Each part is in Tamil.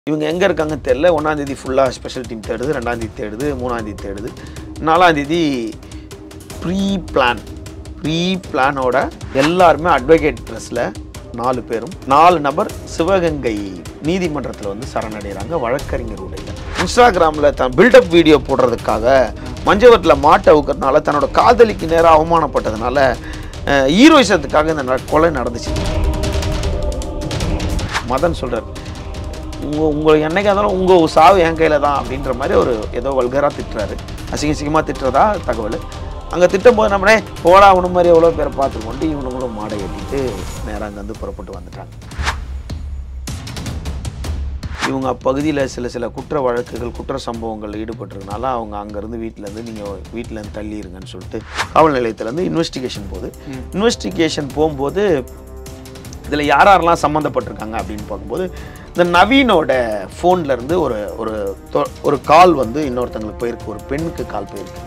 இவங்க எங்கே இருக்காங்கன்னு தெரியல. 1ஆம் தேதி ஃபுல்லாக ஸ்பெஷல் டீம் தேடுது, 2ஆம் தேதி தேடுது, 3ஆம் தேதி தேடுது, 4ஆம் தேதி ப்ரீ பிளானோட எல்லாருமே அட்வொகேட் ட்ரெஸ்ஸில் 4 பேரும் 4 நபர் சிவகங்கை நீதிமன்றத்தில் வந்து சரணடைகிறாங்க வழக்கறிஞர் உடையில். இன்ஸ்டாகிராமில் தான் பில்டப் வீடியோ போடுறதுக்காக மஞ்சவரத்தில் மாட்டை அவுக்கிறதுனால தன்னோட காதலிக்கு நேராக அவமானப்பட்டதுனால ஹீரோயிசத்துக்காக இந்த கொலை நடந்துச்சு. மதன் சொல்கிறார், உங்கள் என்னைக்கு இருந்தாலும் உங்கள் சாவு என் கையில் தான் அப்படின்ற மாதிரி ஒரு ஏதோ வல்கராக திட்டுறாரு. அசிங்கமாக திட்டுறதா தகவல். அங்கே திட்டும்போது நம்மளே போடா அவனு மாதிரி எவ்வளோ பேரை பார்த்துக்கொண்டு இவனுங்களும் மாடை ஏற்றிட்டு நேராக அங்கேருந்து புறப்பட்டு வந்துட்டாங்க. இவங்க அப்பகுதியில் சில குற்ற வழக்குகள் குற்ற சம்பவங்கள் ஈடுபட்டிருக்கனால அவங்க அங்கேருந்து வீட்டிலேருந்து நீங்கள் வீட்டிலேருந்து தள்ளிடுங்கன்னு சொல்லிட்டு காவல் நிலையத்திலேருந்து இன்வெஸ்டிகேஷன் போகுது. இன்வெஸ்டிகேஷன் போகும்போது இதில் யாரெல்லாம் சம்மந்தப்பட்டிருக்காங்க அப்படின்னு பார்க்கும்போது இந்த நவீனோட ஃபோன்லேருந்து ஒரு கால் வந்து இன்னொருத்தங்களுக்கு போயிருக்கு, ஒரு பெண்ணுக்கு கால் போயிருக்கு.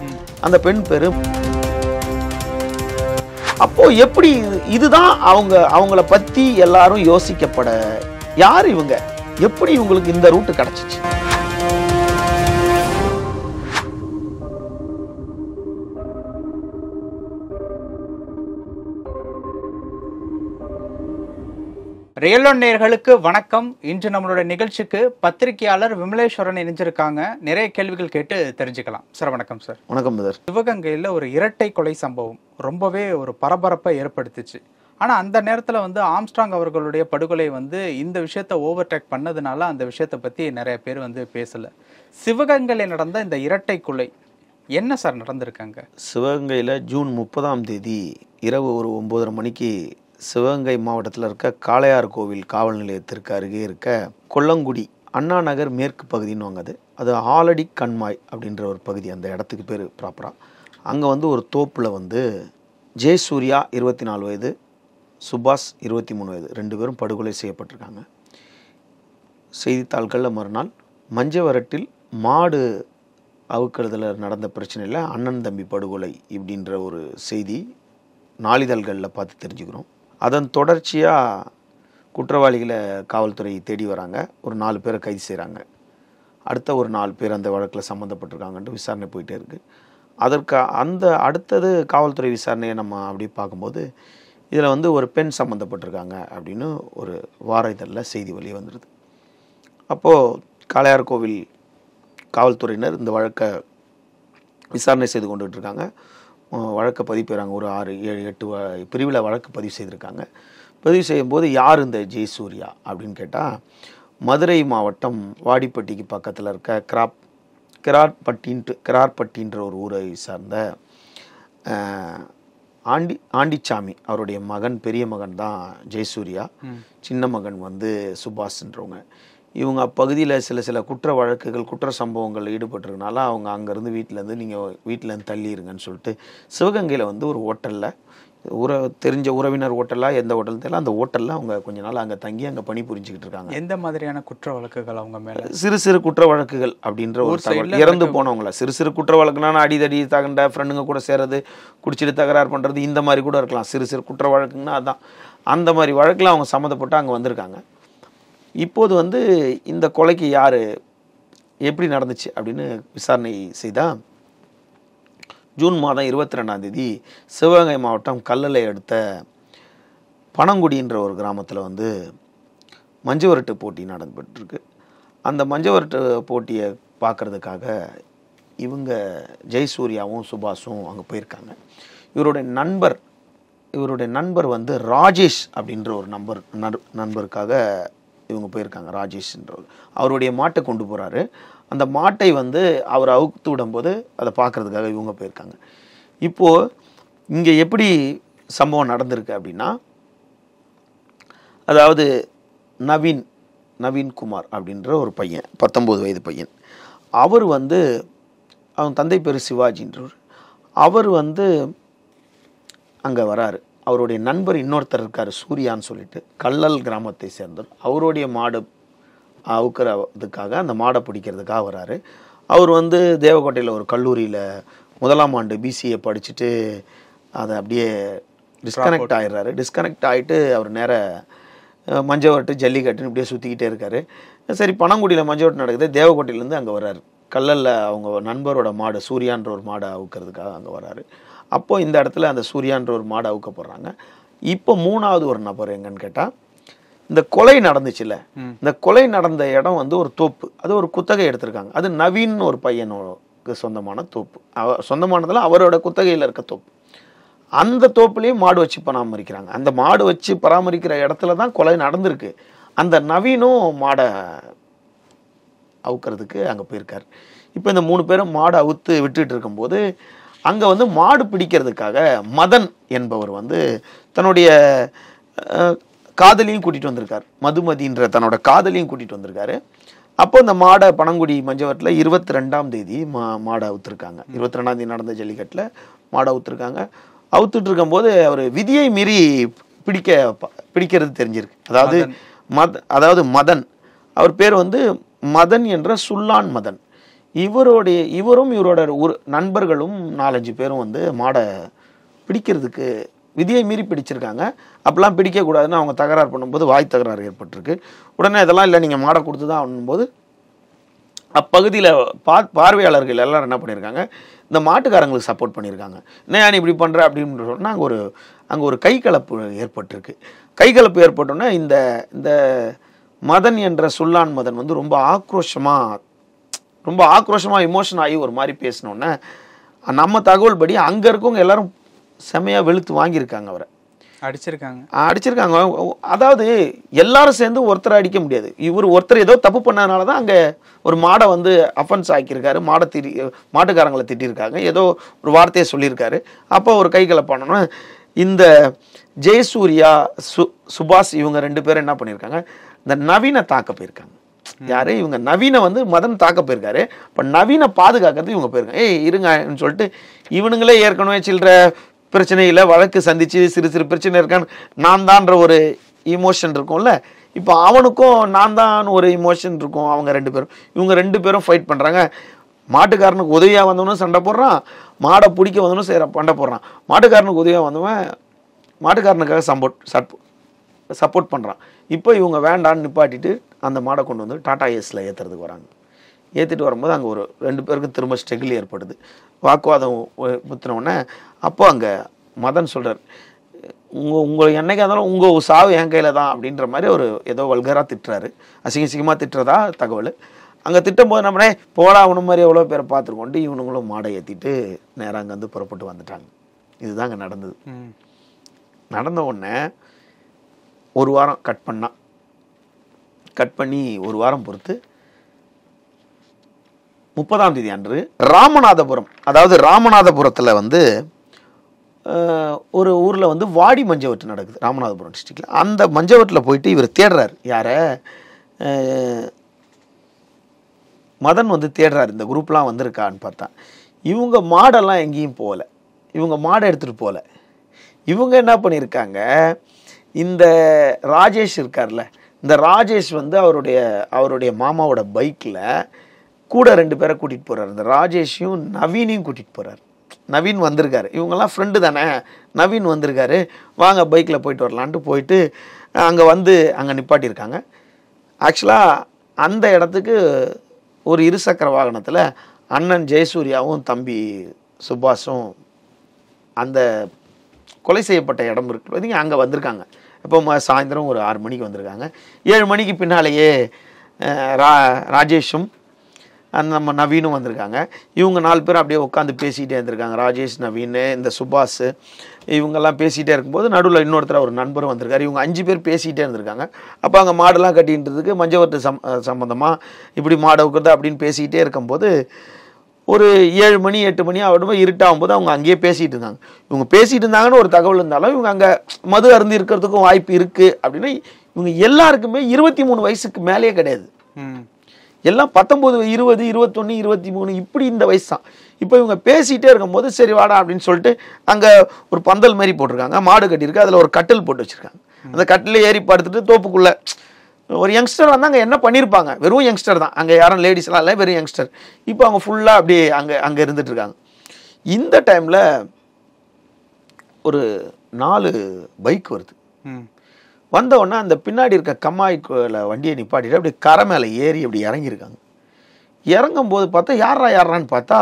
அந்த பெண் பேர் அப்போது எப்படி இதுதான் அவங்கள பற்றி எல்லாரும் யோசிக்கப்பட யார் இவங்க, எப்படி இவங்களுக்கு இந்த ரூட்டு கிடச்சிச்சு? ரியல் ஒன் நேயர்களுக்கு வணக்கம். இன்று நம்மளோட நிகழ்ச்சிக்கு பத்திரிகையாளர் விமலேஸ்வரன் இணைஞ்சிருக்காங்க. நிறைய கேள்விகள் கேட்டு தெரிஞ்சுக்கலாம். சார் வணக்கம். சார் வணக்கம். சிவகங்கையில் ஒரு இரட்டை கொலை சம்பவம் ரொம்பவே ஒரு பரபரப்பை ஏற்படுத்துச்சு. ஆனால் அந்த நேரத்தில் வந்து ஆம்ஸ்ட்ராங் அவர்களுடைய படுகொலை வந்து இந்த விஷயத்தை ஓவர்டேக் பண்ணதுனால அந்த விஷயத்தை பற்றி நிறைய பேர் வந்து பேசலை. சிவகங்கையில் நடந்த இந்த இரட்டை கொலை என்ன சார் நடந்திருக்காங்க? சிவகங்கையில் ஜூன் 30ஆம் தேதி இரவு ஒரு 9:30 மணிக்கு சிவகங்கை மாவட்டத்தில் இருக்க காளையார் கோவில் காவல் நிலையத்திற்கு அருகே இருக்க கொல்லங்குடி அண்ணா நகர் மேற்கு பகுதின்னு அது ஆலடி கண்மாய் அப்படின்ற ஒரு பகுதி. அந்த இடத்துக்கு பேர் ப்ராப்பராக அங்கே வந்து ஒரு தோப்பில் வந்து ஜெயசூர்யா 24 வயது, சுபாஷ் 23 வயது 2 பேரும் படுகொலை செய்யப்பட்டிருக்காங்க. செய்தித்தாள்களில் மறுநாள் மஞ்சவரட்டில் மாடு அவுக்கிறதுல நடந்த பிரச்சனையில் அண்ணன் தம்பி படுகொலை இப்படின்ற ஒரு செய்தி நாளிதழ்களில் பார்த்து தெரிஞ்சுக்கிறோம். அதன் தொடர்ச்சியாக குற்றவாளிகளை காவல்துறை தேடி வராங்க. ஒரு 4 பேரை கைது செய்கிறாங்க. அடுத்த ஒரு 4 பேர் அந்த வழக்கில் சம்மந்தப்பட்டிருக்காங்கன்ட்டு விசாரணை போயிட்டே இருக்குது. அடுத்தது காவல்துறை விசாரணையை நம்ம அப்படி பார்க்கும்போது இதில் வந்து ஒரு பெண் சம்மந்தப்பட்டிருக்காங்க அப்படின்னு ஒரு வார இதழில் செய்தி வெளியே வந்துடுது. அப்போது காளையார் கோவில் காவல்துறையினர் இந்த வழக்கை விசாரணை செய்து கொண்டுகிட்டு இருக்காங்க. வழக்கை பதிவு செய்கிறாங்க. ஒரு 6, 7, 8 பிரிவில் வழக்கு பதிவு செய்திருக்காங்க. பதிவு செய்யும்போது யார் இந்த ஜெயசூர்யா அப்படின்னு கேட்டால், மதுரை மாவட்டம் வாடிப்பட்டிக்கு பக்கத்தில் இருக்க கிரார்பட்டின்ற ஒரு ஊரை சார்ந்த ஆண்டிச்சாமி அவருடைய மகன், பெரிய மகன் தான் ஜெயசூர்யா. சின்ன மகன் வந்து சுபாஷ்ன்றவங்க. இவங்க அப்பகுதியில் சில குற்ற வழக்குகள் குற்ற சம்பவங்கள் ஈடுபட்டிருக்கனால அவங்க அங்கேருந்து வீட்டிலேருந்து நீங்கள் வீட்டிலேருந்து தள்ளிடுங்கன்னு சொல்லிட்டு சிவகங்கையில் வந்து ஒரு ஹோட்டலில் தெரிஞ்ச உறவினர் ஹோட்டலாக எந்த ஹோட்டல் தெரியல, அந்த ஹோட்டலில் அவங்க கொஞ்ச நாள் அங்கே தங்கி அங்கே பணி புரிஞ்சுக்கிட்டு இருக்காங்க. எந்த மாதிரியான குற்ற வழக்குகள் அவங்க மேலே? சிறு குற்ற வழக்குகள் அப்படின்ற ஒரு தகவல். இறந்து போனவங்கள சிறு குற்ற வழக்குனா அடிதடி தகண்ட ஃப்ரெண்டுங்க கூட சேரது, குடிச்சிட்டு தகராறு பண்ணுறது, இந்த மாதிரி கூட இருக்கலாம். சிறு குற்ற வழக்குங்கன்னா அதுதான். அந்த மாதிரி வழக்கில் அவங்க சம்மந்தப்பட்டு அங்கே வந்திருக்காங்க. இப்போது வந்து இந்த கொலைக்கு யார் எப்படி நடந்துச்சு அப்படின்னு விசாரணை செய்தால், ஜூன் மாதம் 22ஆம் தேதி சிவகங்கை மாவட்டம் கல்லளை அடுத்த பனங்குடின்ற ஒரு கிராமத்தில் வந்து மஞ்சவரட்டு போட்டி நடந்துபட்டுருக்கு. அந்த மஞ்சவரட்டு போட்டியை பார்க்குறதுக்காக இவங்க ஜெயசூர்யாவும் சுபாஷும் அங்கே போயிருக்காங்க. இவருடைய நண்பர் வந்து ராஜேஷ் அப்படின்ற ஒரு நண்பருக்காக இவங்க போயிருக்காங்க. ராஜேஷ்ன்றவர் அவருடைய மாட்டை கொண்டு போகிறாரு. அந்த மாட்டை வந்து அவர் அவுத்து விடும்போது அதை பார்க்குறதுக்காக இவங்க போயிருக்காங்க. இப்போது இங்கே எப்படி சம்பவம் நடந்திருக்கு அப்படின்னா, அதாவது நவீன்குமார் அப்படின்ற ஒரு பையன், 19 வயது பையன். அவர் வந்து அவன் தந்தை பேர் சிவாஜின்றவர். அவர் வந்து அங்கே வராரு. அவருடைய நண்பர் இன்னொருத்தர் இருக்கார், சூர்யான்னு சொல்லிட்டு, கல்லல் கிராமத்தை சேர்ந்தவர். அவருடைய மாடு அவுக்கிறதுக்காக அந்த மாடை பிடிக்கிறதுக்காக வராரு. அவர் வந்து தேவக்கோட்டையில் ஒரு கல்லூரியில் 1ஆம் ஆண்டு BCA படிச்சுட்டு அதை அப்படியே டிஸ்கனெக்ட் ஆகிடுறாரு. டிஸ்கனெக்ட் ஆகிட்டு அவர் மஞ்சவரட்டு ஜல்லிக்கட்டுன்னு இப்படியே சுற்றிக்கிட்டே இருக்காரு. சரி, பனங்குடியில் மஞ்சவரட்டு நடக்குது, தேவக்கோட்டையிலேருந்து அங்கே வர்றாரு. கல்லல்ல அவங்க நண்பரோட மாடு சூர்யான்ற ஒரு மாடை அவுக்கிறதுக்காக அங்கே வர்றாரு. அப்போ இந்த இடத்துல அந்த சூர்யான்ற ஒரு மாடை அவுக்கப்படுறாங்க. இப்போ 3வது ஒரு நபர் எங்கன்னு கேட்டால், இந்த கொலை நடந்துச்சுல்ல, இந்த கொலை நடந்த இடம் வந்து ஒரு தோப்பு, அது ஒரு குத்தகை எடுத்திருக்காங்க. அது நவீன் ஒரு பையனுக்கு சொந்தமான தோப்பு, சொந்தமானதில் அவரோட குத்தகையில் இருக்க தோப்பு. அந்த தோப்புலேயும் மாடு வச்சு பராமரிக்கிறாங்க. அந்த மாடு வச்சு பராமரிக்கிற இடத்துல தான் கொலை நடந்திருக்கு. அந்த நவீனும் மாடை அவுக்கிறதுக்கு அங்கே போயிருக்காரு. இப்போ இந்த 3 பேரும் மாடை அவுத்து விட்டுட்டு இருக்கும்போது அங்கே வந்து மாடு பிடிக்கிறதுக்காக மதன் என்பவர் வந்து தன்னுடைய காதலியும் கூட்டிகிட்டு வந்திருக்கார். மதுமதின்ற தன்னோட காதலியும் கூட்டிகிட்டு வந்திருக்காரு. அப்போ இந்த மாடை பனங்குடி மஞ்சவரத்தில் 22ஆம் தேதி மாடை அவுத்துருக்காங்க. 22ஆம் தேதி நடந்த ஜல்லிக்கட்டில் மாடை அவுத்துருக்காங்க. அவுத்துட்டு இருக்கும்போது அவர் விதியை மீறி பிடிக்கிறது தெரிஞ்சிருக்கு. அதாவது மதன், அவர் பேர் வந்து மதன் என்ற சுல்லான் மதன். இவரும் இவரோட நண்பர்களும் 4-5 பேரும் வந்து மாடை பிடிக்கிறதுக்கு விதியை மீறி பிடிச்சிருக்காங்க. அப்பெல்லாம் பிடிக்கக்கூடாதுன்னு அவங்க தகராறு பண்ணும்போது வாய் தகராறு ஏற்பட்டிருக்கு. உடனே இதெல்லாம் இல்லை, நீங்கள் மாடை கொடுத்து தான் ஆகணும்போது அப்பகுதியில் பார்வையாளர்கள் எல்லாரும் என்ன பண்ணியிருக்காங்க, இந்த மாட்டுக்காரங்களுக்கு சப்போர்ட் பண்ணியிருக்காங்க. என்ன நீ இப்படி பண்ணுற அப்படின்னு சொன்னால் அங்கே ஒரு கைகலப்பு ஏற்பட்டிருக்கு. கைகலப்பு ஏற்பட்டோன்னே இந்த மதன் என்ற சுல்லான் மதன் வந்து ரொம்ப ஆக்ரோஷமாக இமோஷன் ஆகி ஒரு மாதிரி பேசினோன்னே நம்ம தகவல் படி அங்கே இருக்கவங்க எல்லாரும் செமையாக வெளுத்து வாங்கியிருக்காங்க, அவரை அடிச்சிருக்காங்க. அதாவது எல்லாரும் சேர்ந்து ஒருத்தரை அடிக்க முடியாது. இவர் ஒருத்தர் ஏதோ தப்பு பண்ணதுனால தான் அங்கே ஒரு மாடை வந்து அஃபென்ஸ் ஆக்கியிருக்காரு. மாட்டுக்காரங்களை திட்டிருக்காங்க, ஏதோ ஒரு வார்த்தையை சொல்லியிருக்காரு. அப்போ ஒரு கைகலப்பானோன்னா இந்த ஜெயசூர்யா சுபாஷ் இவங்க 2 பேரும் என்ன பண்ணியிருக்காங்க, இந்த நவீனை தாக்க போயிருக்காங்க. யாரு இவங்க? நவீனை வந்து மதன் தாக்க போயிருக்காரு. இப்போ நவீனை பாதுகாக்கிறது இவங்க போயிருக்காங்க. இருங்கன்னு சொல்லிட்டு இவனுங்களே ஏற்கனவே சில்லற பிரச்சனையில் வழக்கு சந்திச்சு சிறு பிரச்சனை இருக்கான்னு நான் தான்ற ஒரு இமோஷன் இருக்கும்ல, இப்போ அவனுக்கும் நான் தான் ஒரு இமோஷன் இருக்கும். இவங்க 2 பேரும் ஃபைட் பண்ணுறாங்க. மாட்டுக்காரனுக்கு உதவியாக வந்தவனும் சண்டை போடுறான், மாடை பிடிக்க வந்தவனும் சண்டை போடுறான். மாட்டுக்காரனுக்கு உதவியாக வந்தவன் மாட்டுக்காரனுக்காக சப்போர்ட் பண்ணுறான். இப்போ இவங்க வேண்டான்னு நிப்பாட்டிட்டு அந்த மாடை கொண்டு வந்து டாடா ஏஸில் ஏற்றுறதுக்கு வராங்க. ஏற்றிட்டு வரும்போது அங்கே ஒரு 2 பேருக்கும் திரும்ப ஸ்ட்ரகிள் ஏற்படுது, வாக்குவாதம் முத்தினோடனே. அப்போ அங்கே மதன் சொல்கிறார், உங்கள் என்னைக்காக இருந்தாலும் உங்கள் சாவு என் கையில் தான் அப்படின்ற மாதிரி ஒரு ஏதோ வல்கராக திட்டுறாரு, அசிங்கமாக திட்டுறதா தகவல். அங்கே திட்டும்போது நம்மளே போடா அவனு மாதிரி எவ்வளோ பேரை பார்த்துருக்கோண்டு இவனுங்களும் மாடை ஏற்றிட்டு நேராக அங்கேருந்து புறப்பட்டு வந்துட்டாங்க. இதுதான் அங்கே நடந்தது. நடந்த உடனே ஒரு வாரம் கட் பண்ணி ஒரு வாரம் பொறுத்து 30ஆம் தேதி அன்று ராமநாதபுரம், அதாவது ராமநாதபுரத்தில் வந்து ஒரு ஊரில் வந்து வாடி மஞ்சவட்டு நடக்குது, ராமநாதபுரம் டிஸ்ட்ரிக்டில். அந்த மஞ்சவட்டில் போயிட்டு இவர் தேடுறாரு. யாரை? மதன் வந்து தேடுறாரு, இந்த குரூப்லாம் வந்திருக்கான்னு பார்த்தா இவங்க மாடெல்லாம் எங்கேயும் போகல, இவங்க மாடை எடுத்துகிட்டு போகல. இவங்க என்ன பண்ணியிருக்காங்க, இந்த ராஜேஷ் இருக்கார்ல, இந்த ராஜேஷ் வந்து அவருடைய மாமாவோட பைக்கில் கூட 2 பேரை கூட்டிகிட்டு போகிறார். இந்த ராஜேஷையும் நவீனையும் கூட்டிகிட்டு போகிறார். நவீன் வந்திருக்காரு, இவங்கெல்லாம் ஃப்ரெண்டு தானே, நவீன் வந்திருக்காரு, வாங்க பைக்கில் போயிட்டு வரலான்ட்டு போயிட்டு அங்கே நிப்பாட்டியிருக்காங்க. ஆக்சுவலாக அந்த இடத்துக்கு ஒரு இருசக்கர வாகனத்தில் அண்ணன் ஜெயசூர்யாவும் தம்பி சுபாஷும் அந்த கொலை செய்யப்பட்ட இடம் இருக்கு பார்த்தீங்க, அங்கே வந்திருக்காங்க. இப்போ சாயந்தரம் ஒரு 6 மணிக்கு வந்திருக்காங்க. 7 மணிக்கு பின்னாலேயே ராஜேஷும் நம்ம நவீனும் வந்திருக்காங்க. இவங்க 4 பேரும் அப்படியே உட்காந்து பேசிகிட்டே இருந்திருக்காங்க. ராஜேஷ், நவீன், இந்த சுபாஷ் இவங்கெல்லாம் பேசிகிட்டே இருக்கும்போது நடுவில் இன்னொருத்தர் ஒரு நண்பரும் வந்திருக்காரு. இவங்க 5 பேர் பேசிகிட்டே இருந்திருக்காங்க. அப்போ அங்கே மாடெல்லாம் கட்டின்றதுக்கு மஞ்சவரட்டு சம்மந்தமாக இப்படி மாடை வைக்கிறது அப்படின்னு பேசிக்கிட்டே இருக்கும்போது ஒரு 7 மணி 8 மணி ஆகட்டும் இருட்டாகும் போது அவங்க அங்கேயே பேசிகிட்டு இருந்தாங்க. இவங்க பேசிகிட்டு இருந்தாங்கன்னு ஒரு தகவல் இருந்தாலும் இவங்க அங்கே மது அருந்தி இருக்கிறதுக்கும் வாய்ப்பு இருக்குது அப்படின்னா இவங்க எல்லாருக்குமே 23 வயசுக்கு மேலேயே கிடையாது. எல்லாம் 19, 20, 21, 23 இப்படி இந்த வயசு தான். இப்போ இவங்க பேசிகிட்டே இருக்கும்போது சரி வாடா அப்படின்னு சொல்லிட்டு அங்கே ஒரு பந்தல் மாதிரி போட்டிருக்காங்க, மாடு கட்டியிருக்கு, அதில் ஒரு கட்டில் போட்டு வச்சுருக்காங்க. அந்த கட்டில் ஏறி படுத்துட்டு தோப்புக்குள்ளே ஒரு யங்ஸ்டர் வந்து அங்கே என்ன பண்ணியிருப்பாங்க, வெறும் யங்ஸ்டர் தான், அங்கே யாரும் லேடிஸ்லாம் இல்லை, வெறும் யங்ஸ்டர். இப்போ அவங்க ஃபுல்லாக அப்படியே அங்கே இருந்துகிட்ருக்காங்க. இந்த டைமில் ஒரு 4 பைக் வருது. வந்தவுடனே அந்த பின்னாடி இருக்க கம்மாய்க்குள்ள வண்டியை நிப்பாட்டிட்டு அப்படியே கரை மேலே ஏறி அப்படி இறங்கியிருக்காங்க. இறங்கும்போது பார்த்தா யாரான்னு பார்த்தா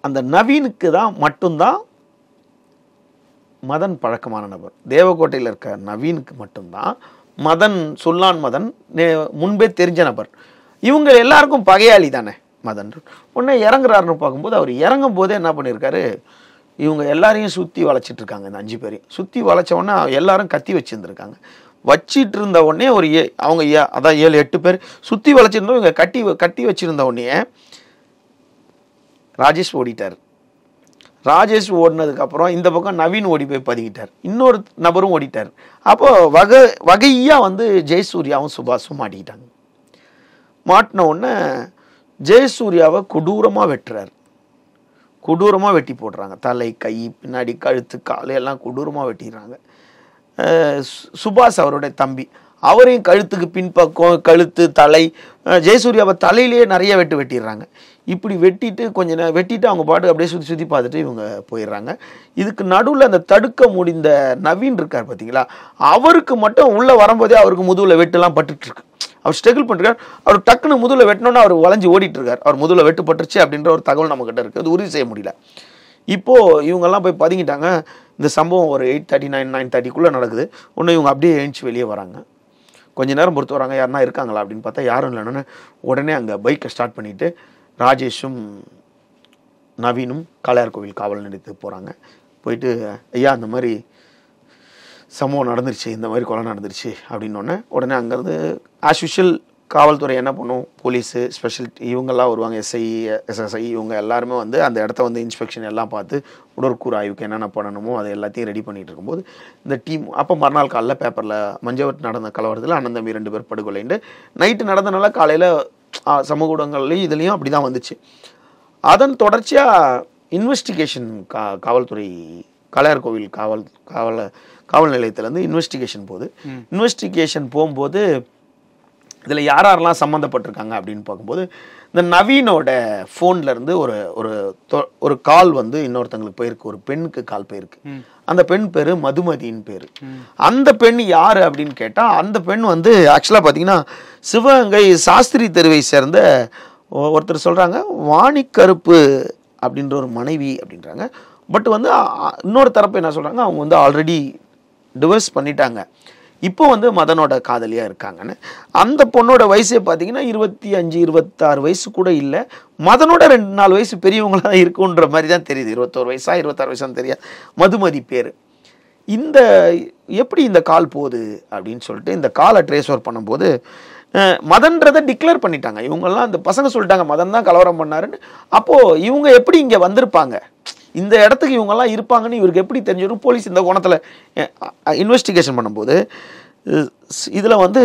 அந்த நவீனுக்கு தான் மட்டும்தான் மதன் பழக்கமான நபர். தேவக்கோட்டையில் இருக்க நவீனுக்கு மட்டும்தான் மதன், சுல்லான் மதன் முன்பே தெரிஞ்ச நபர். இவங்க எல்லாருக்கும் பகையாளி தானே மதன். உடனே இறங்குறாருன்னு பார்க்கும்போது அவர் இறங்கும் போதே என்ன பண்ணியிருக்காரு, இவங்க எல்லாரையும் சுற்றி வளைச்சிட்டு இருக்காங்க. இந்த 5 பேரையும் சுற்றி வளைச்ச உடனே எல்லாரும் கத்தி வச்சுருந்துருக்காங்க. வச்சிட்டு இருந்த உடனே ஒரு அவங்க அதான் 7-8 பேர் சுற்றி வளைச்சிருந்தோம். இவங்க கட்டி வச்சிருந்த உடனே ராஜேஷ் ஓடிட்டார். ராஜேஷ் ஓடினதுக்கப்புறம் இந்த பக்கம் நவீன் ஓடி போய் பதுங்கிட்டார். இன்னொரு நபரும் ஓடிட்டார். அப்போ வகையாக வந்து ஜெயசூர்யாவும் சுபாஷும் மாட்டிக்கிட்டாங்க. மாட்டின உடனே ஜெயசூர்யாவை கொடூரமாக வெட்டுறாரு. கொடூரமாக வெட்டி போடுறாங்க. தலை, கை, பின்னாடி கழுத்து, காலு எல்லாம் கொடூரமாக வெட்டிடுறாங்க. சுபாஷ் அவருடைய தம்பி, அவரையும் கழுத்துக்கு பின்பக்கம், கழுத்து, தலை, ஜெயசூர்யாவை தலையிலேயே நிறைய வெட்டிடுறாங்க. இப்படி வெட்டிட்டு அவங்க பாட்டு அப்படியே சுற்றி பார்த்துட்டு இவங்க போயிடுறாங்க. இதுக்கு நடுவில் அந்த தடுக்க முடிந்த நவீன் இருக்கார் பார்த்தீங்களா, அவருக்கு மட்டும் உள்ளே வரும்போதே அவருக்கு முதுகில் வெட்டுலாம் பட்டுருக்கு. அவர் ஸ்ட்ரகிள் பண்ணுறார். அவர் டக்குன்னு முதுகில் வெட்டினோன்னா அவர் வளைஞ்சு ஓடிட்டு இருக்கார். அவர் முதுகில் வெட்டுப்பட்டுருச்சு அப்படின்ற ஒரு தகவல் நம்மக்கிட்ட இருக்குது. அது உறுதி செய்ய முடியல. இப்போது இவங்கெல்லாம் போய் பதுங்கிட்டாங்க. இந்த சம்பவம் ஒரு 8:39, 9:30 நடக்குது. ஒன்று இவங்க அப்படியே எழுந்துச்சு வெளியே வராங்க. கொஞ்ச நேரம் பொறுத்து வராங்க, யாருன்னா இருக்காங்களா அப்படின்னு பார்த்தா யாரும் இல்லைன்னு உடனே அங்கே பைக்கை ஸ்டார்ட் பண்ணிவிட்டு ராஜேஷும் நவீனும் காளையார் கோவில் காவல் நிலையத்துக்கு போகிறாங்க. போயிட்டு ஐயா இந்த மாதிரி சம்பவம் நடந்துருச்சு, இந்த மாதிரி கொலை நடந்துருச்சு அப்படின்னோடனே உடனே அங்கேருந்து ஆஸ் யூஷுவல் காவல்துறை என்ன பண்ணும், போலீஸு, ஸ்பெஷல் இவங்கெல்லாம் வருவாங்க, எஸ்ஐ, எஸ்எஸ்ஐ, இவங்க எல்லாருமே வந்து அந்த இடத்த வந்து இன்ஸ்பெக்ஷன் எல்லாம் பார்த்து உடற்கூறு ஆய்வுக்கு என்னென்ன பண்ணணுமோ அதை எல்லாத்தையும் ரெடி பண்ணிகிட்டு இருக்கும்போது இந்த டீம் அப்போ மறுநாள் காலைல பேப்பரில் மஞ்சவட் நடந்த கலவரத்தில் அண்ணன் தம்பி 2 பேர் படுகொலைண்டு நைட்டு நடந்தனால காலையில் சமூக ஊடகங்கள்லையும் இதுலேயும் அப்படி தான் வந்துச்சு. அதன் தொடர்ச்சியாக இன்வெஸ்டிகேஷன் காவல்துறை காளையார் கோவில் காவல் நிலையத்திலேருந்து இன்வெஸ்டிகேஷன் போகுது. இன்வெஸ்டிகேஷன் போகும்போது இதில் யாரெல்லாம் சம்மந்தப்பட்டிருக்காங்க அப்படின்னு பார்க்கும்போது இந்த நவீனோட ஃபோன்லேருந்து ஒரு கால் வந்து இன்னொருத்தங்களுக்கு போயிருக்கு. ஒரு பெண்ணுக்கு கால் போயிருக்கு. அந்த பெண் பேர் மதுமதியின் பேர். அந்த பெண் யார் அப்படின்னு கேட்டால் அந்த பெண் வந்து ஆக்சுவலாக பார்த்தீங்கன்னா சிவகங்கை சாஸ்திரி தெருவை சேர்ந்த ஒருத்தர் சொல்கிறாங்க, வாணிக்கருப்பு அப்படின்ற ஒரு மனைவி அப்படின்றாங்க. பட் வந்து இன்னொரு தரப்பு என்ன சொல்கிறாங்க, அவங்க வந்து ஆல்ரெடி டிவோர்ஸ் பண்ணிட்டாங்க, இப்போ வந்து மதனோட காதலியாக இருக்காங்கன்னு. அந்த பொண்ணோட வயசே பார்த்தீங்கன்னா 25, 26 வயசு கூட இல்லை. மதனோட 2-4 வயசு பெரியவங்களாக இருக்குன்ற மாதிரி தான் தெரியுது. 21 வயசா 26 வயசான்னு தெரியாது. மதுமதி பேர். எப்படி இந்த கால் போகுது அப்படின்னு சொல்லிட்டு இந்த காலை ட்ரேஸ் ஓவர் பண்ணும்போது மதன்றதை டிக்ளேர் பண்ணிட்டாங்க. இவங்கெல்லாம் அந்த பசங்க சொல்லிட்டாங்க மதன் தான் கலவரம் பண்ணாருன்னு. அப்போது இவங்க எப்படி இங்கே வந்திருப்பாங்க, இந்த இடத்துக்கு இவங்கெல்லாம் இருப்பாங்கன்னு இவருக்கு எப்படி தெரிஞ்சிடும்? போலீஸ் இந்த கோணத்தில் இன்வெஸ்டிகேஷன் பண்ணும்போது இதில் வந்து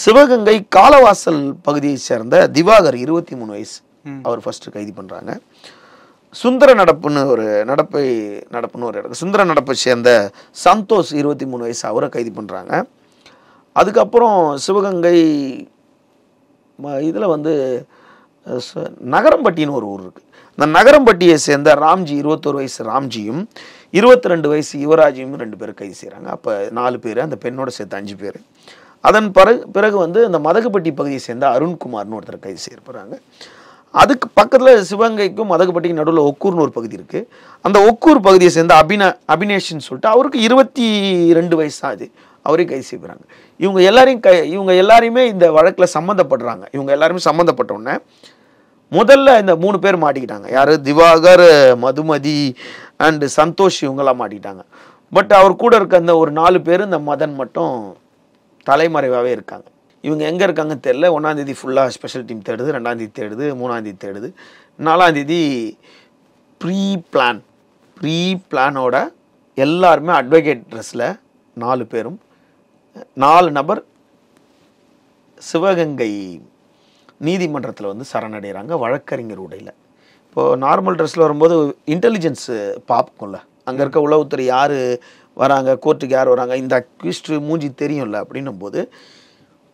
சிவகங்கை காலவாசல் பகுதியை சேர்ந்த திவாகர் 23 வயசு, அவர் ஃபர்ஸ்ட் கைது பண்ணுறாங்க. சுந்தர நடப்புன்னு ஒரு இடம், சுந்தர நடப்பை சேர்ந்த சந்தோஷ் 23 வயசு, அவரை கைது பண்ணுறாங்க. அதுக்கப்புறம் சிவகங்கை இதில் வந்து நகரம்பட்டின்னு ஒரு ஊர் இருக்குது. இந்த நகரம்பட்டியை சேர்ந்த ராம்ஜி 21 வயசு ராம்ஜியும் 22 வயசு யுவராஜியும் 2 பேர் கைது செய்கிறாங்க. அப்போ 4 பேர், அந்த பெண்ணோட சேர்த்து 5 பேர். அதன் பிறகு வந்து இந்த மதகுப்பட்டி பகுதியை சேர்ந்த அருண்குமார்னு ஒருத்தர் கைது செய்யப்படுறாங்க. அதுக்கு பக்கத்தில் சிவகங்கைக்கும் மதகுப்பட்டிக்கு நடுவில் ஒக்கூர்னு ஒரு பகுதி இருக்குது. அந்த ஒக்கூர் பகுதியை சேர்ந்த அபினேஷ்னு சொல்லிட்டு அவருக்கு 22 வயசு ஆகுது, அவரே கைது செய்யப்படுறாங்க. இவங்க எல்லாரையுமே இந்த வழக்கில் சம்மந்தப்படுறாங்க. இவங்க எல்லாருமே சம்மந்தப்பட்டோன்னே முதல்ல இந்த 3 பேர் மாட்டிக்கிட்டாங்க. யார்? திவாகர், மதுமதி அண்டு சந்தோஷ், இவங்கெல்லாம் மாட்டிக்கிட்டாங்க. பட் அவர் கூட இருக்க அந்த ஒரு 4 பேர், இந்த மதன் மட்டும் தலைமறைவாகவே இருக்காங்க. இவங்க எங்கே இருக்காங்கன்னு தெரியல. 1ஆம் தேதி ஃபுல்லாக ஸ்பெஷல் டீம் தேடுது, 2ஆம் தேதி தேடுது, 3ஆம் தேதி தேடுது, 4ஆம் தேதி ப்ரீ பிளானோட எல்லாருமே அட்வொகேட் ட்ரெஸ்ஸில் 4 பேரும் 4 நபர் சிவகங்கை நீதிமன்றத்தில் வந்து சரணடைகிறாங்க வழக்கறிஞர் உடையில். இப்போது நார்மல் ட்ரெஸ்ஸில் வரும்போது இன்டெலிஜென்ஸு பார்க்கும்ல, அங்கே இருக்க உளவுத்துறை யார் வராங்க, கோர்ட்டுக்கு யார் வராங்க, இந்த அக்யூஸ்ட் மூஞ்சி தெரியும்ல. அப்படின்னும் போது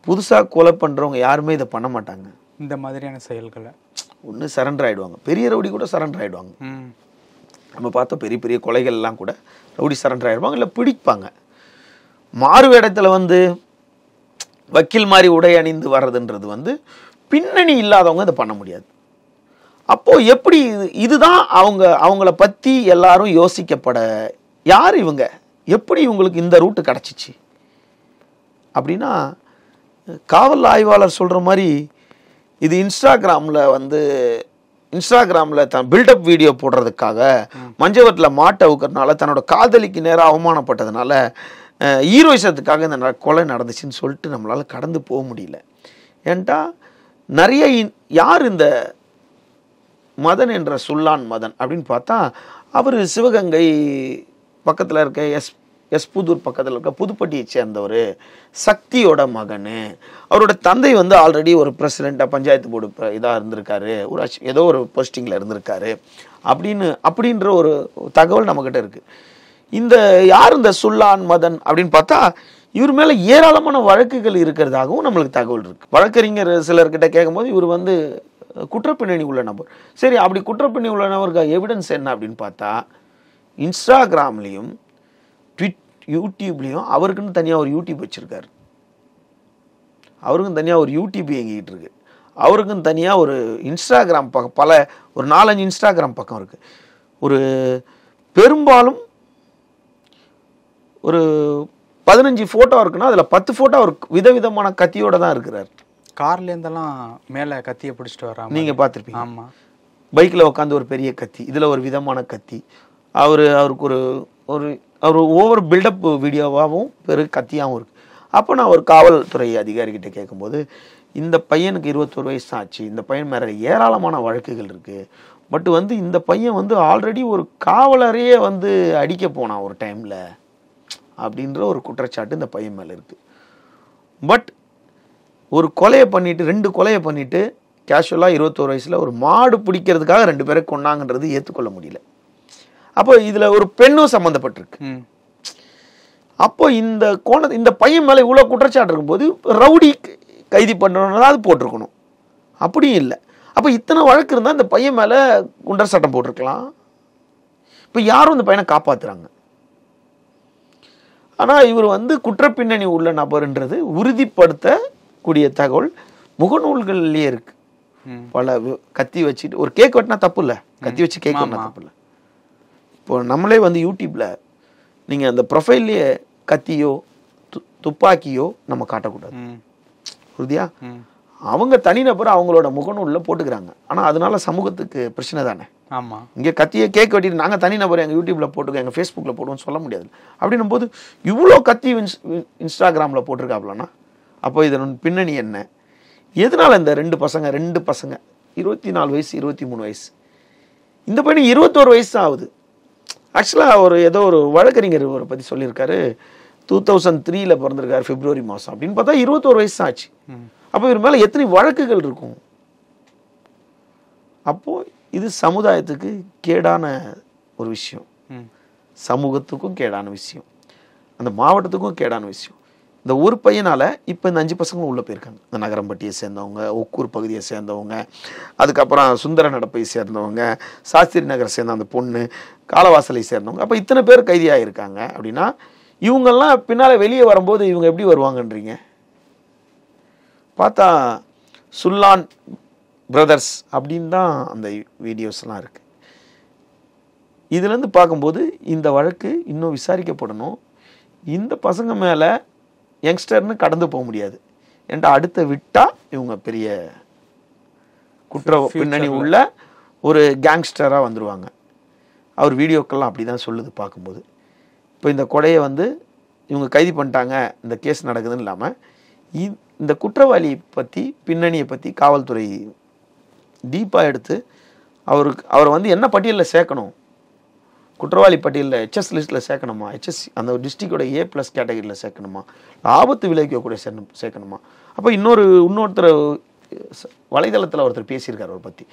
புதுசாக கொலை பண்ணுறவங்க யாருமே இதை பண்ண மாட்டாங்க. இந்த மாதிரியான செயல்களை ஒன்று சரண்டர் ஆகிடுவாங்க. பெரிய ரவுடி கூட சரண்டர் ஆகிடுவாங்க. நம்ம பார்த்தோம் பெரிய பெரிய கொலைகள்லாம் கூட ரவுடி சரண்டர் ஆகிடுவாங்க, இல்லை பிடிப்பாங்க. மாறு வேடத்தில் வந்து வக்கீல் மாதிரி உடை அணிந்து வர்றதுன்றது வந்து பின்னணி இல்லாதவங்க இதை பண்ண முடியாது. அப்போ எப்படி இதுதான் அவங்கள பற்றி எல்லாரும் யோசிக்கப்பட, யார் இவங்க, எப்படி இவங்களுக்கு இந்த ரூட்டு கிடச்சிச்சு அப்படின்னா, காவல் ஆய்வாளர் சொல்கிற மாதிரி இது இன்ஸ்டாகிராமில் தான் பில்டப் வீடியோ போடுறதுக்காக மஞ்சவரத்தில் மாட்டை அவுக்கிறதுனால தன்னோட காதலிக்கு நேராக அவமானப்பட்டதுனால ஹீரோயிசத்துக்காக இந்த கொலை நடந்துச்சுன்னு சொல்லிட்டு நம்மளால் கடந்து போக முடியல. ஏன்ட்டா நிறைய யார் இந்த மதன் என்ற சுல்லான் மதன் அப்படின்னு பார்த்தா, அவர் சிவகங்கை பக்கத்தில் இருக்க எஸ்புதூர் பக்கத்தில் இருக்க புதுப்பட்டியை சேர்ந்தவர், சக்தியோட மகன். அவரோட தந்தை வந்து ஆல்ரெடி ஒரு பிரசிடெண்ட்டாக பஞ்சாயத்து போர்டு இதாக இருந்திருக்காரு, ஏதோ ஒரு போஸ்டிங்கில் இருந்திருக்காரு அப்படின்ற ஒரு தகவல் நம்மக்கிட்ட இருக்குது. யார் இந்த சுல்லான் மதன் அப்படின்னு பார்த்தா, இவர் மேலே ஏராளமான வழக்குகள் இருக்கிறதாகவும் நம்மளுக்கு தகவல் இருக்குது. வழக்கறிஞர் சிலர்கிட்ட கேட்கும்போது இவர் வந்து குற்றப்பின்னணி உள்ள நபர். சரி, அப்படி குற்றப்பின்னணி உள்ள நபருக்கு எவிடன்ஸ் என்ன அப்படின்னு பார்த்தா, இன்ஸ்டாகிராம்லேயும் யூடியூப்லேயும் அவருக்குன்னு தனியாக ஒரு யூடியூப் வச்சுருக்காரு. அவருக்கும் தனியாக ஒரு யூடியூப் இயங்கிட்டு இருக்கு. அவருக்கும் தனியாக ஒரு இன்ஸ்டாகிராம் பக்கம், ஒரு 4-5 இன்ஸ்டாகிராம் பக்கம் இருக்குது. ஒரு பெரும்பாலும் ஒரு 15 ஃபோட்டோ இருக்குன்னா அதில் 10 ஃபோட்டோ அவர் விதவிதமான கத்தியோட தான் இருக்கிறார். கார்லேருந்தெல்லாம் மேலே கத்தியை பிடிச்சிட்டு வர்றாங்க, நீங்கள் பார்த்துருப்பீங்க. ஆமாம், பைக்கில் உட்காந்து ஒரு பெரிய கத்தி, இதில் ஒரு விதமான கத்தி, அவருக்கு ஒரு ஓவர் பில்டப் வீடியோவாகவும் பெரு கத்தியாகவும் இருக்குது. அப்போ நான் ஒரு காவல்துறை அதிகாரிகிட்ட கேட்கும்போது, இந்த பையனுக்கு 21 வயசு தான் ஆச்சு, இந்த பையன் மேலே ஏராளமான வழக்குகள் இருக்குது, பட் வந்து இந்த பையன் வந்து ஆல்ரெடி ஒரு காவலரையே வந்து அடிக்க போனான் ஒரு டைமில் அப்படின்ற ஒரு குற்றச்சாட்டு இந்த பையன் மேலே இருக்குது. பட் ஒரு கொலையை பண்ணிவிட்டு 2 கொலையை பண்ணிவிட்டு கேஷுவலாக 21 வயசில் ஒரு மாடு பிடிக்கிறதுக்காக 2 பேரை கொண்டாங்கன்றது ஏற்றுக்கொள்ள முடியல. அப்போ இதில் ஒரு பெண்ணும் சம்மந்தப்பட்டிருக்கு. அப்போ இந்த பையன் மேலே இவ்வளோ குற்றச்சாட்டு இருக்கும்போது ரவுடி கைது பண்ணணும்னா அது போட்டிருக்கணும், அப்படியும் இல்லை. அப்போ இத்தனை வழக்கு இருந்தால் இந்த பையன் மேலே குண்டர் சட்டம் போட்டிருக்கலாம். இப்போ யாரும் இந்த பையனை காப்பாற்றுறாங்க. ஆனால் இவர் வந்து குற்றப்பின்னணி உள்ள நபர்ன்றது உறுதிப்படுத்தக்கூடிய தகவல் முகநூல்கள்லேயே இருக்கு. பல கத்தி வச்சுட்டு ஒரு கேக் வெட்டினா தப்பு இல்லை, கத்தி வச்சு கேக் வெட்டினா தப்பு இல்லை. இப்போ நம்மளே வந்து யூடியூப்பில் நீங்கள் அந்த ப்ரொஃபைல்லையே கத்தியோ துப்பாக்கியோ நம்ம காட்டக்கூடாது, உறுதியா. அவங்க தனிநபர் அவங்களோட முகநூலில் போட்டுக்கிறாங்க. ஆனால் அதனால சமூகத்துக்கு பிரச்சனை தானே. ஆமாம், இங்கே கத்தியை கேக் வெட்டிட்டு நாங்கள் தனிநபர் எங்கள் யூடியூப்பில் போட்டுக்கோங்க, எங்கள் ஃபேஸ்புக்கில் போடுவோம்னு சொல்ல முடியாது. அப்படின்னும் போது இவ்வளோ கத்தி இன்ஸ்டாகிராமில் போட்டிருக்காப்லன்னா அப்போ இதன் பின்னணி என்ன? எதனால் இந்த 2 பசங்க 24 வயசு 23 வயசு, இந்த பையனுக்கு 21 வயசு தான் ஆகுது. ஆக்சுவலாக ஏதோ ஒரு வழக்கறிஞர் இவரை பற்றி சொல்லியிருக்காரு, 2003 பிறந்திருக்காரு பிப்ரவரி மாதம் அப்படின்னு பார்த்தா 21 வயசு தான் ஆச்சு. அப்போ இவர் மேலே எத்தனை வழக்குகள் இருக்கும்? அப்போது இது சமுதாயத்துக்கு கேடான ஒரு விஷயம், சமூகத்துக்கும் கேடான விஷயம், அந்த மாவட்டத்துக்கும் கேடான விஷயம். இந்த ஒரு பையனால் இப்போ இந்த 5 பசங்களும் உள்ளே போயிருக்காங்க. இந்த நகரம்பட்டியை சேர்ந்தவங்க, ஒக்கூர் பகுதியை சேர்ந்தவங்க, அதுக்கப்புறம் சுந்தர நடப்பை சேர்ந்தவங்க, சாஸ்திரி நகரை சேர்ந்த அந்த பொண்ணு, காலவாசலை சேர்ந்தவங்க. அப்போ இத்தனை பேர் கைதியாக இருக்காங்க அப்படின்னா இவங்கெல்லாம் பின்னால் வெளியே வரும்போது இவங்க எப்படி வருவாங்கன்றீங்க? பார்த்தா சுல்லான் பிரதர்ஸ் அப்படின்னு தான் அந்த வீடியோஸ்லாம் இருக்குது. இதுலேருந்து பார்க்கும்போது இந்த வழக்கு இன்னும் விசாரிக்கப்படணும். இந்த பசங்க மேலே யங்ஸ்டர்னு கடந்து போக முடியாது. ஏன்டா அடுத்த விட்டால் இவங்க பெரிய குற்ற பின்னணி உள்ள ஒரு கேங்ஸ்டராக வந்துடுவாங்க. அவர் வீடியோக்கெல்லாம் அப்படி தான் சொல்லுது பார்க்கும்போது. இப்போ இந்த கொலையை வந்து இவங்க கைது பண்ணிட்டாங்க, இந்த கேஸ் நடக்குதுன்னு இல்லாமல் இந்த குற்றவாளி பற்றி பின்னணியை பற்றி காவல்துறை டீப்பாக எடுத்து அவரை வந்து என்ன பட்டியலில் சேர்க்கணும், குற்றவாளி பட்டியலில் HS லிஸ்ட்டில் சேர்க்கணுமா, HS அந்த டிஸ்ட்ரிக்டோட A+ கேட்டகரியில் சேர்க்கணுமா, ஆபத்து விளைவிக்கக்கூடிய சேர்க்கணுமா? அப்போ இன்னொருத்தர் வலைதளத்தில் ஒருத்தர் பேசியிருக்கார் அவரை பற்றி.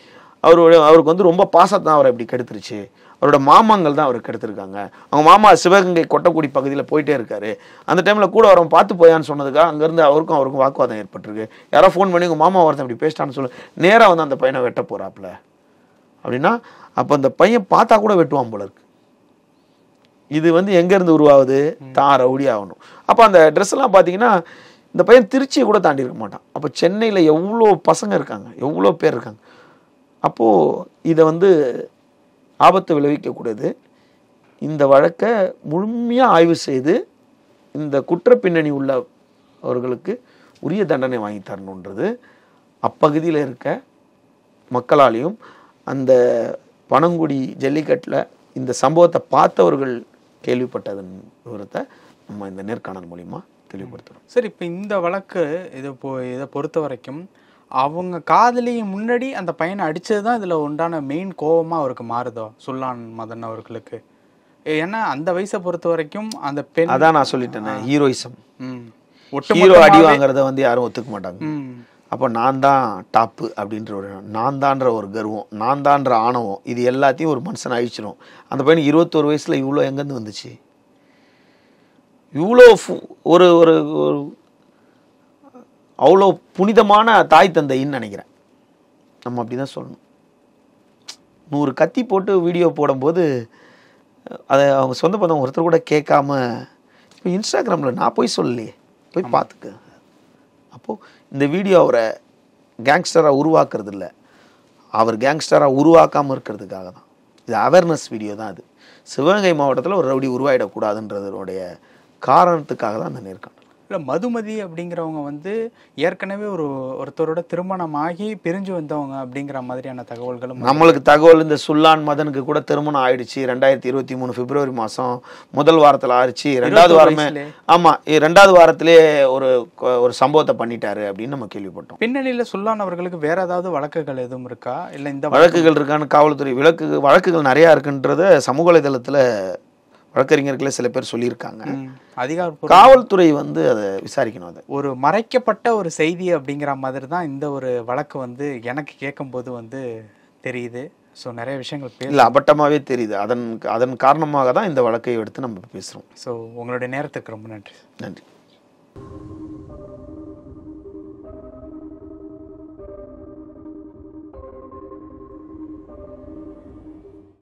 அவருக்கு வந்து ரொம்ப பாசத்தான் அவரை இப்படி கெடுத்துருச்சு, அவரோட மாமாங்கள் தான் அவருக்கு கெடுத்துருக்காங்க. அவங்க மாமா சிவகங்கை கொட்டக்குடி பகுதியில் போயிட்டே இருக்காரு, அந்த டைமில் கூட வரவன் பார்த்து போயான்னு சொன்னதுக்காக அங்கேருந்து அவருக்கும் வாக்குவாதம் ஏற்பட்டிருக்கு. யாரோ ஃபோன் பண்ணி உங்கள் மாமா ஒருத்தன் இப்படி பேசிட்டான்னு சொல்லு, நேராக வந்து அந்த பையனை வெட்ட போகிறாப்புல அப்படின்னா அப்போ அந்த பையன் பார்த்தா கூட வெட்டுவான் போல இருக்கு. இது வந்து எங்கேருந்து உருவாகுது? தான் ரவுடி ஆகணும். அப்போ அந்த ட்ரெஸ்ஸெல்லாம் பார்த்தீங்கன்னா இந்த பையன் திருச்சியை கூட தாண்டி இருக்க மாட்டான். அப்போ சென்னையில் எவ்வளோ பசங்க இருக்காங்க, எவ்வளோ பேர் இருக்காங்க. அப்போது இதை வந்து ஆபத்தை விளைவிக்கக்கூடாது. இந்த வழக்கை முழுமையாக ஆய்வு செய்து இந்த குற்ற பின்னணி உள்ள அவர்களுக்கு உரிய தண்டனை வாங்கி தரணுன்றது அப்பகுதியில் இருக்க மக்களாலையும் அந்த பனங்குடி ஜல்லிக்கட்டில் இந்த சம்பவத்தை பார்த்தவர்கள் கேள்விப்பட்டதன் விவரத்தை நம்ம இந்த நேர்காணல் மூலிமா தெளிவுபடுத்துகிறோம். சரி, இப்போ இந்த வழக்கு இதை பொறுத்த வரைக்கும் அவங்க காதலிக்கு முன்னாடி அந்த பையனை அடித்தது தான் இதில் உண்டான மெயின் கோபமாக அவருக்கு மாறுதோ சுல்லான் மதன் அவர்களுக்கு? ஏன்னா அந்த வயசை பொறுத்த வரைக்கும் அந்த பெண், அதான் நான் சொல்லிட்டேன், ஹீரோயிசம். ஹீரோ ஹீரோ அடி வாங்குறத வந்து யாரும் ஒத்துக்க மாட்டாங்க. அப்போ நான் தான் டாப்பு அப்படின்ற ஒரு நான் தான்ற ஒரு கர்வம், நான் தான்ற ஆணவம், இது எல்லாத்தையும் ஒரு மனுஷன் அழிச்சிடும். அந்த பையனுக்கு 21 வயசில் இவ்வளோ எங்கேருந்து வந்துச்சு? இவ்வளோ ஒரு ஒரு அவ்வளோ புனிதமான தாய் தந்தைன்னு நினைக்கிறேன். நம்ம அப்படி தான் சொல்லணும். 100 கத்தி போட்டு வீடியோ போடும்போது அதை அவங்க சொந்த பந்தம் ஒருத்தர் கூட கேட்காம, இப்போ இன்ஸ்டாகிராமில் நான் போய் சொல்லலையே, போய் பார்த்துக்க. அப்போது இந்த வீடியோ அவரை கேங்ஸ்டராக உருவாக்குறது இல்லை, அவர் கேங்ஸ்டராக உருவாக்காமல் இருக்கிறதுக்காக தான். இது அவேர்னஸ் வீடியோ தான். அது சிவகங்கை மாவட்டத்தில் ஒரு ரவுடி உருவாயிடக்கூடாதுன்றதனுடைய காரணத்துக்காக தான் அந்த நேர்காணல். இல்லை, மதுமதி அப்படிங்கிறவங்க வந்து ஏற்கனவே ஒருத்தரோட திருமணமாகி பிரிஞ்சு வந்தவங்க அப்படிங்கிற மாதிரியான தகவல்களும் நம்மளுக்கு தகவல். இந்த சுல்லான் மதனுக்கு கூட திருமணம் ஆயிடுச்சு 2023 பிப்ரவரி மாதம் முதல் வாரத்தில் ஆயிடுச்சு. 2வது வாரமே, ஆமாம் 2வது வாரத்திலே ஒரு சம்பவத்தை பண்ணிட்டாரு அப்படின்னு நம்ம கேள்விப்பட்டோம். பின்னணியில் சுல்லான் அவர்களுக்கு வேற ஏதாவது வழக்குகள் எதுவும் இருக்கா? இல்லை இந்த வழக்குகள் இருக்கான்னு காவல்துறை வழக்குகள் நிறையா இருக்குன்றத சமூக வலைதளத்தில் வழக்கறிஞர்களே சில பேர் சொல்லியிருக்காங்க. காவல்துறை வந்து அதை விசாரிக்கணும். அதை ஒரு மறைக்கப்பட்ட ஒரு செய்தி அப்படிங்கிற மாதிரி தான் இந்த ஒரு வழக்கு வந்து எனக்கு கேட்கும்போது வந்து தெரியுது. ஸோ நிறைய விஷயங்கள் இல்லை, அபட்டமாகவே தெரியுது. அதன் காரணமாக தான் இந்த வழக்கை எடுத்து நம்ம பேசுகிறோம். ஸோ உங்களுடைய நேரத்துக்கு ரொம்ப நன்றி. நன்றி.